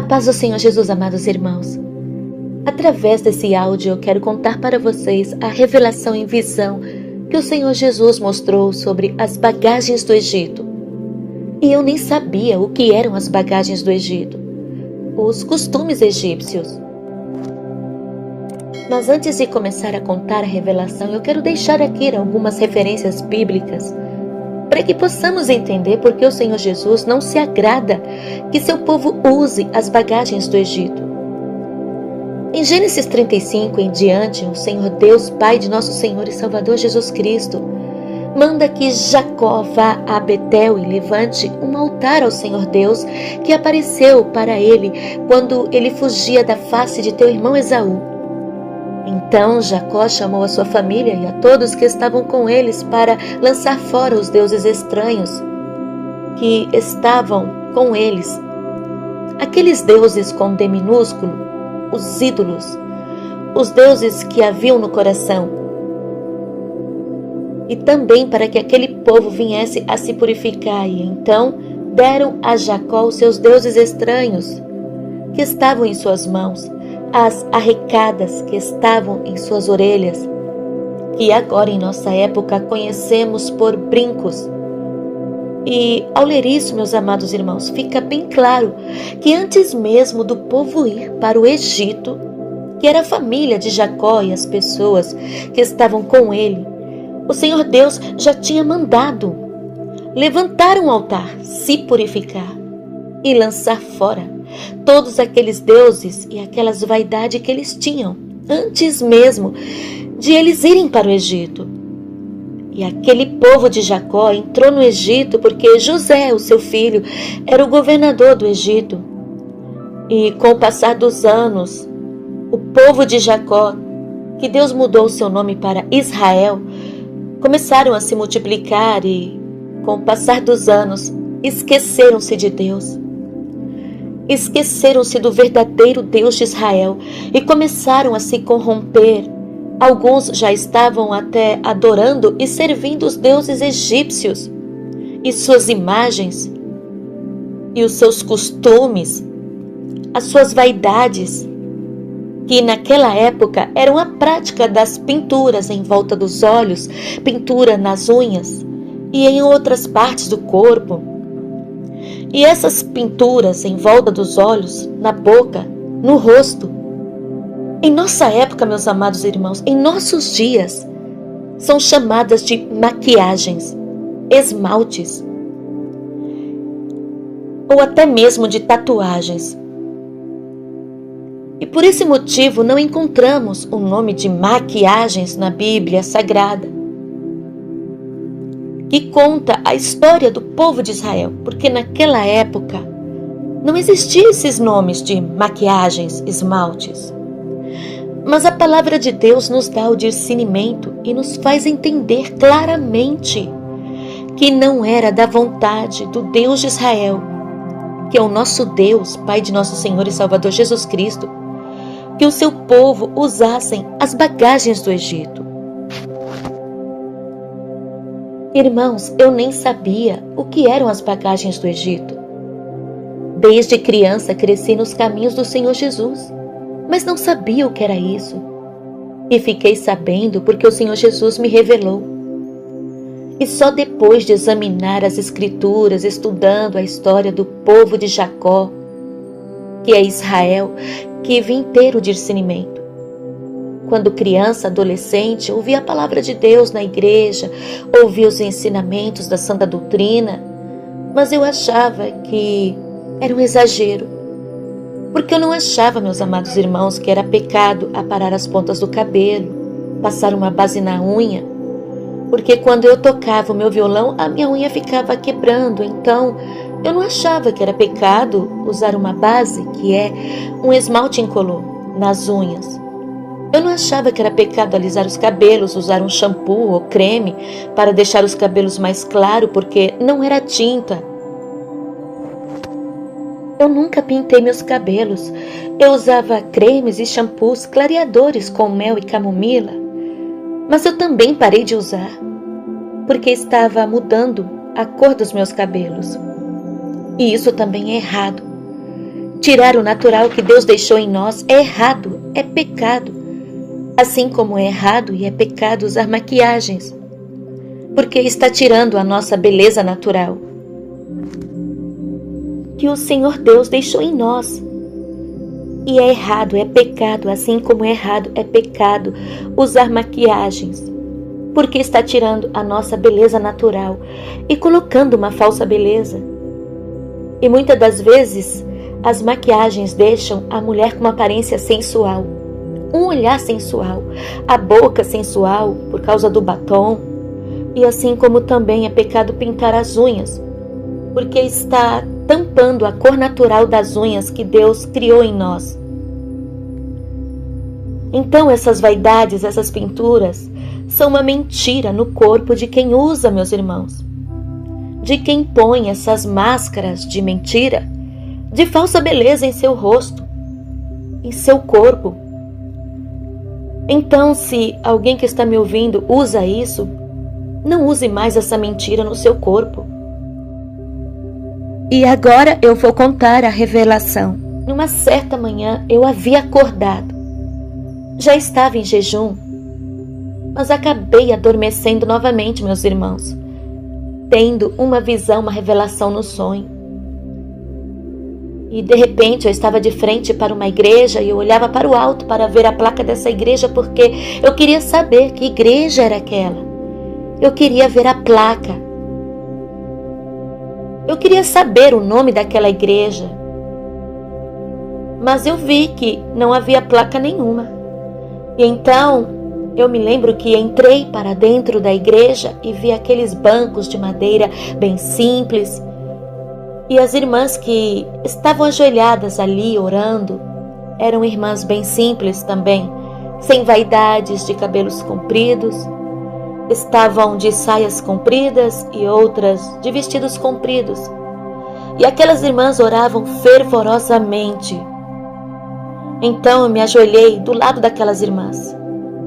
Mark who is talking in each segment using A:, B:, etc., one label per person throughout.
A: paz do Senhor Jesus, amados irmãos. Através desse áudio eu quero contar para vocês a revelação em visão que o Senhor Jesus mostrou sobre as bagagens do Egito. E eu nem sabia o que eram as bagagens do Egito, os costumes egípcios. Mas antes de começar a contar a revelação, eu quero deixar aqui algumas referências bíblicas para que possamos entender por que o Senhor Jesus não se agrada que seu povo use as bagagens do Egito. Em Gênesis 35 em diante, o Senhor Deus, Pai de nosso Senhor e Salvador Jesus Cristo, manda que Jacó vá a Betel e levante um altar ao Senhor Deus que apareceu para ele quando ele fugia da face de teu irmão Esaú. Então Jacó chamou a sua família e a todos que estavam com eles para lançar fora os deuses estranhos que estavam com eles. Aqueles deuses com D minúsculo, os ídolos, os deuses que haviam no coração. E também para que aquele povo viesse a se purificar. E então deram a Jacó os seus deuses estranhos que estavam em suas mãos, as arrecadas que estavam em suas orelhas, que agora em nossa época conhecemos por brincos. E ao ler isso, meus amados irmãos, fica bem claro que antes mesmo do povo ir para o Egito, que era a família de Jacó e as pessoas que estavam com ele, o Senhor Deus já tinha mandado levantar um altar, se purificar e lançar fora todos aqueles deuses e aquelas vaidades que eles tinham, antes mesmo de eles irem para o Egito. E aquele povo de Jacó entrou no Egito porque José, o seu filho, era o governador do Egito. E com o passar dos anos, o povo de Jacó, que Deus mudou o seu nome para Israel, começaram a se multiplicar e, com o passar dos anos, esqueceram-se de Deus. Esqueceram-se do verdadeiro Deus de Israel e começaram a se corromper. Alguns já estavam até adorando e servindo os deuses egípcios e suas imagens e os seus costumes, as suas vaidades, que naquela época eram a prática das pinturas em volta dos olhos, pintura nas unhas e em outras partes do corpo. E essas pinturas em volta dos olhos, na boca, no rosto, em nossa época, meus amados irmãos, em nossos dias, são chamadas de maquiagens, esmaltes, ou até mesmo de tatuagens. E por esse motivo não encontramos o nome de maquiagens na Bíblia Sagrada, que conta a história do povo de Israel, porque naquela época não existiam esses nomes de maquiagens, esmaltes. Mas a palavra de Deus nos dá o discernimento e nos faz entender claramente que não era da vontade do Deus de Israel, que é o nosso Deus, Pai de nosso Senhor e Salvador Jesus Cristo, que o seu povo usassem as bagagens do Egito. Irmãos, eu nem sabia o que eram as bagagens do Egito. Desde criança cresci nos caminhos do Senhor Jesus, mas não sabia o que era isso. E fiquei sabendo porque o Senhor Jesus me revelou. E só depois de examinar as Escrituras, estudando a história do povo de Jacó, que é Israel, que vim ter o discernimento. Quando criança, adolescente, ouvi a palavra de Deus na igreja, ouvi os ensinamentos da santa doutrina, mas eu achava que era um exagero. Porque eu não achava, meus amados irmãos, que era pecado aparar as pontas do cabelo, passar uma base na unha, porque quando eu tocava o meu violão, a minha unha ficava quebrando, então eu não achava que era pecado usar uma base, que é um esmalte incolor, nas unhas. Eu não achava que era pecado alisar os cabelos, usar um shampoo ou creme para deixar os cabelos mais claros, porque não era tinta. Eu nunca pintei meus cabelos. Eu usava cremes e shampoos clareadores com mel e camomila. Mas eu também parei de usar, porque estava mudando a cor dos meus cabelos. E isso também é errado. Tirar o natural que Deus deixou em nós é errado, é pecado. Assim como é errado e é pecado usar maquiagens, porque está tirando a nossa beleza natural que o Senhor Deus deixou em nós. E é errado, é pecado, assim como é errado, é pecado usar maquiagens, porque está tirando a nossa beleza natural e colocando uma falsa beleza. E muitas das vezes as maquiagens deixam a mulher com uma aparência sensual, um olhar sensual, a boca sensual por causa do batom. E assim como também é pecado pintar as unhas, porque está tampando a cor natural das unhas que Deus criou em nós. Então essas vaidades, essas pinturas, são uma mentira no corpo de quem usa, meus irmãos. De quem põe essas máscaras de mentira, de falsa beleza em seu rosto, em seu corpo. Então, se alguém que está me ouvindo usa isso, não use mais essa mentira no seu corpo. E agora eu vou contar a revelação. Numa certa manhã eu havia acordado. Já estava em jejum, mas acabei adormecendo novamente, meus irmãos, tendo uma visão, uma revelação no sonho. E de repente eu estava de frente para uma igreja e eu olhava para o alto para ver a placa dessa igreja, porque eu queria saber que igreja era aquela. Eu queria ver a placa. Eu queria saber o nome daquela igreja. Mas eu vi que não havia placa nenhuma. E então eu me lembro que entrei para dentro da igreja e vi aqueles bancos de madeira bem simples. E as irmãs que estavam ajoelhadas ali orando eram irmãs bem simples também, sem vaidades, de cabelos compridos. Estavam de saias compridas e outras de vestidos compridos. E aquelas irmãs oravam fervorosamente. Então eu me ajoelhei do lado daquelas irmãs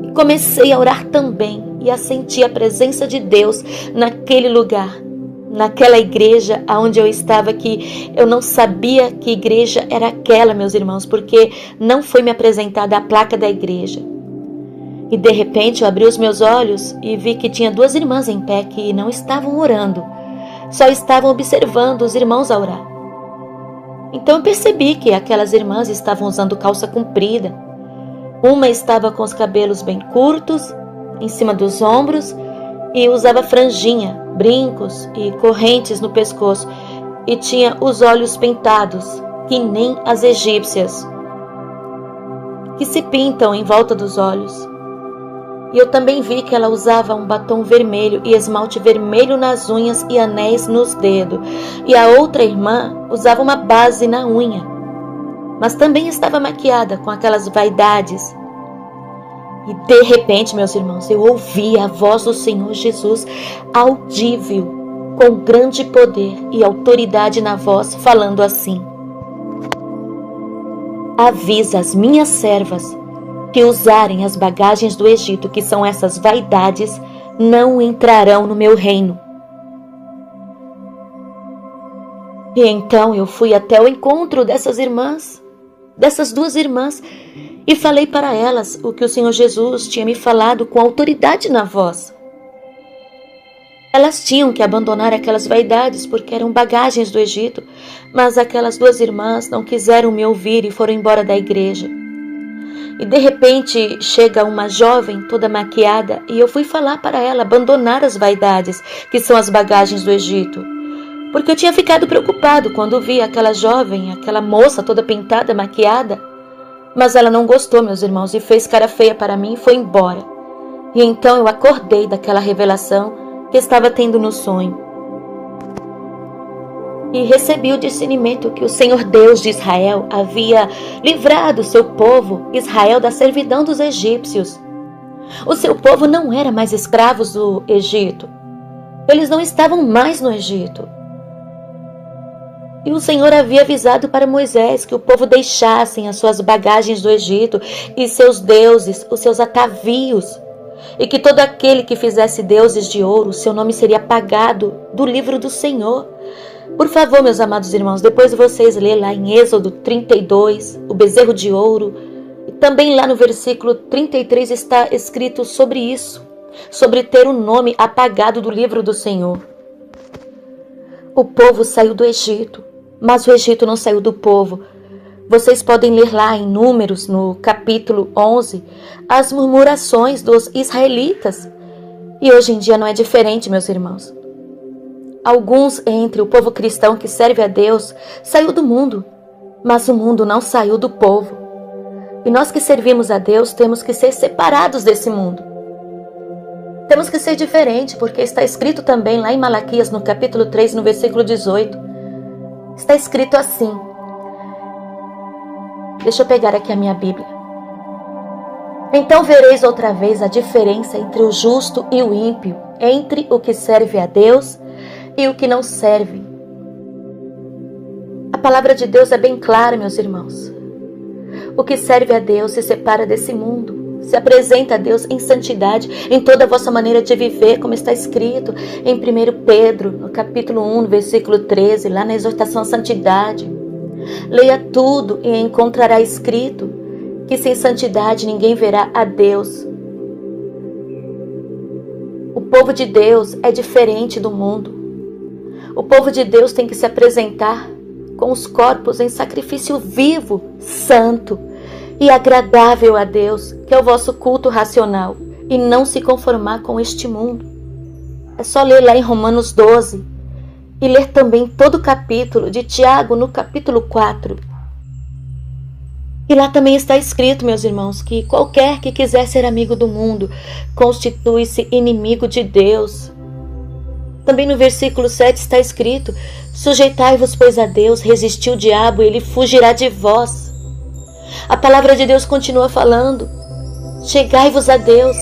A: e comecei a orar também e a sentir a presença de Deus naquele lugar, naquela igreja onde eu estava, que eu não sabia que igreja era aquela, meus irmãos, porque não foi me apresentada a placa da igreja. E de repente eu abri os meus olhos e vi que tinha duas irmãs em pé que não estavam orando, só estavam observando os irmãos a orar. Então eu percebi que aquelas irmãs estavam usando calça comprida. Uma estava com os cabelos bem curtos, em cima dos ombros, e usava franjinha, brincos e correntes no pescoço, e tinha os olhos pintados, que nem as egípcias, que se pintam em volta dos olhos. E eu também vi que ela usava um batom vermelho e esmalte vermelho nas unhas e anéis nos dedos. E a outra irmã usava uma base na unha, mas também estava maquiada com aquelas vaidades. E de repente, meus irmãos, eu ouvi a voz do Senhor Jesus audível, com grande poder e autoridade na voz, falando assim: avisa as minhas servas que usarem as bagagens do Egito, que são essas vaidades, não entrarão no meu reino. E então eu fui até o encontro dessas irmãs, dessas duas irmãs, e falei para elas o que o Senhor Jesus tinha me falado com autoridade na voz. Elas tinham que abandonar aquelas vaidades porque eram bagagens do Egito, mas aquelas duas irmãs não quiseram me ouvir e foram embora da igreja. E de repente chega uma jovem toda maquiada e eu fui falar para ela abandonar as vaidades, que são as bagagens do Egito. Porque eu tinha ficado preocupado quando vi aquela jovem, aquela moça toda pintada, maquiada. Mas ela não gostou, meus irmãos, e fez cara feia para mim e foi embora. E então eu acordei daquela revelação que estava tendo no sonho. E recebi o discernimento que o Senhor Deus de Israel havia livrado o seu povo, Israel, da servidão dos egípcios. O seu povo não era mais escravos do Egito. Eles não estavam mais no Egito. E o Senhor havia avisado para Moisés que o povo deixassem as suas bagagens do Egito e seus deuses, os seus atavios, e que todo aquele que fizesse deuses de ouro, seu nome seria apagado do livro do Senhor. Por favor, meus amados irmãos, depois vocês lê lá em Êxodo 32, o bezerro de ouro, e também lá no versículo 33 está escrito sobre isso, sobre ter o nome apagado do livro do Senhor. O povo saiu do Egito, mas o Egito não saiu do povo. Vocês podem ler lá em Números, no capítulo 11, as murmurações dos israelitas. E hoje em dia não é diferente, meus irmãos. Alguns entre o povo cristão que serve a Deus saiu do mundo, mas o mundo não saiu do povo. E nós que servimos a Deus temos que ser separados desse mundo. Temos que ser diferente, porque está escrito também lá em Malaquias, no capítulo 3, no versículo 18. Está escrito assim. Deixa eu pegar aqui a minha Bíblia. Então vereis outra vez a diferença entre o justo e o ímpio, entre o que serve a Deus e o que não serve. A palavra de Deus é bem clara, meus irmãos. O que serve a Deus se separa desse mundo, se apresenta a Deus em santidade, em toda a vossa maneira de viver, como está escrito em 1 Pedro, no capítulo 1, no versículo 13, lá na exortação à santidade. Leia tudo e encontrará escrito que sem santidade ninguém verá a Deus. O povo de Deus é diferente do mundo. O povo de Deus tem que se apresentar com os corpos em sacrifício vivo, santo e agradável a Deus, que é o vosso culto racional, e não se conformar com este mundo. É só ler lá em Romanos 12 e ler também todo o capítulo de Tiago, no capítulo 4. E lá também está escrito, meus irmãos, que qualquer que quiser ser amigo do mundo constitui-se inimigo de Deus. Também no versículo 7 está escrito: sujeitai-vos, pois, a Deus, resisti o diabo, e ele fugirá de vós. A palavra de Deus continua falando: chegai-vos a Deus,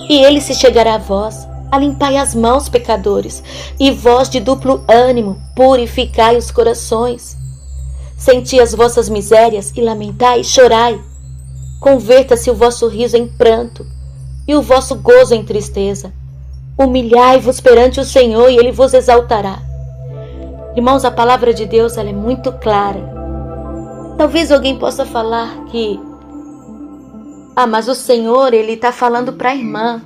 A: e ele se chegará a vós. Alimpai as mãos, pecadores, e vós de duplo ânimo, purificai os corações. Senti as vossas misérias e lamentai e chorai. Converta-se o vosso riso em pranto e o vosso gozo em tristeza. Humilhai-vos perante o Senhor e Ele vos exaltará. Irmãos, a palavra de Deus ela é muito clara. Talvez alguém possa falar que mas o Senhor Ele está falando para a irmã.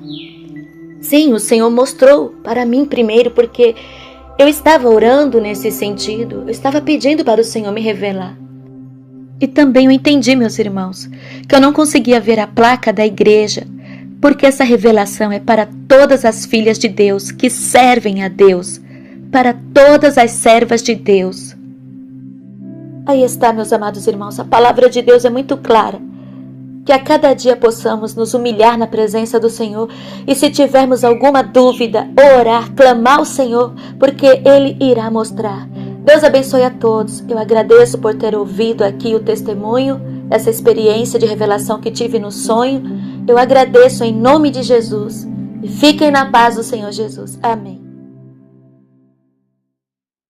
A: Sim, o Senhor mostrou para mim primeiro, porque eu estava orando nesse sentido, eu estava pedindo para o Senhor me revelar. E também eu entendi, meus irmãos, que eu não conseguia ver a placa da igreja, porque essa revelação é para todas as filhas de Deus que servem a Deus, para todas as servas de Deus. Aí está, meus amados irmãos, a palavra de Deus é muito clara. Que a cada dia possamos nos humilhar na presença do Senhor e, se tivermos alguma dúvida, orar, clamar ao Senhor, porque Ele irá mostrar. Deus abençoe a todos. Eu agradeço por ter ouvido aqui o testemunho, essa experiência de revelação que tive no sonho. Eu agradeço em nome de Jesus. E fiquem na paz do Senhor Jesus. Amém.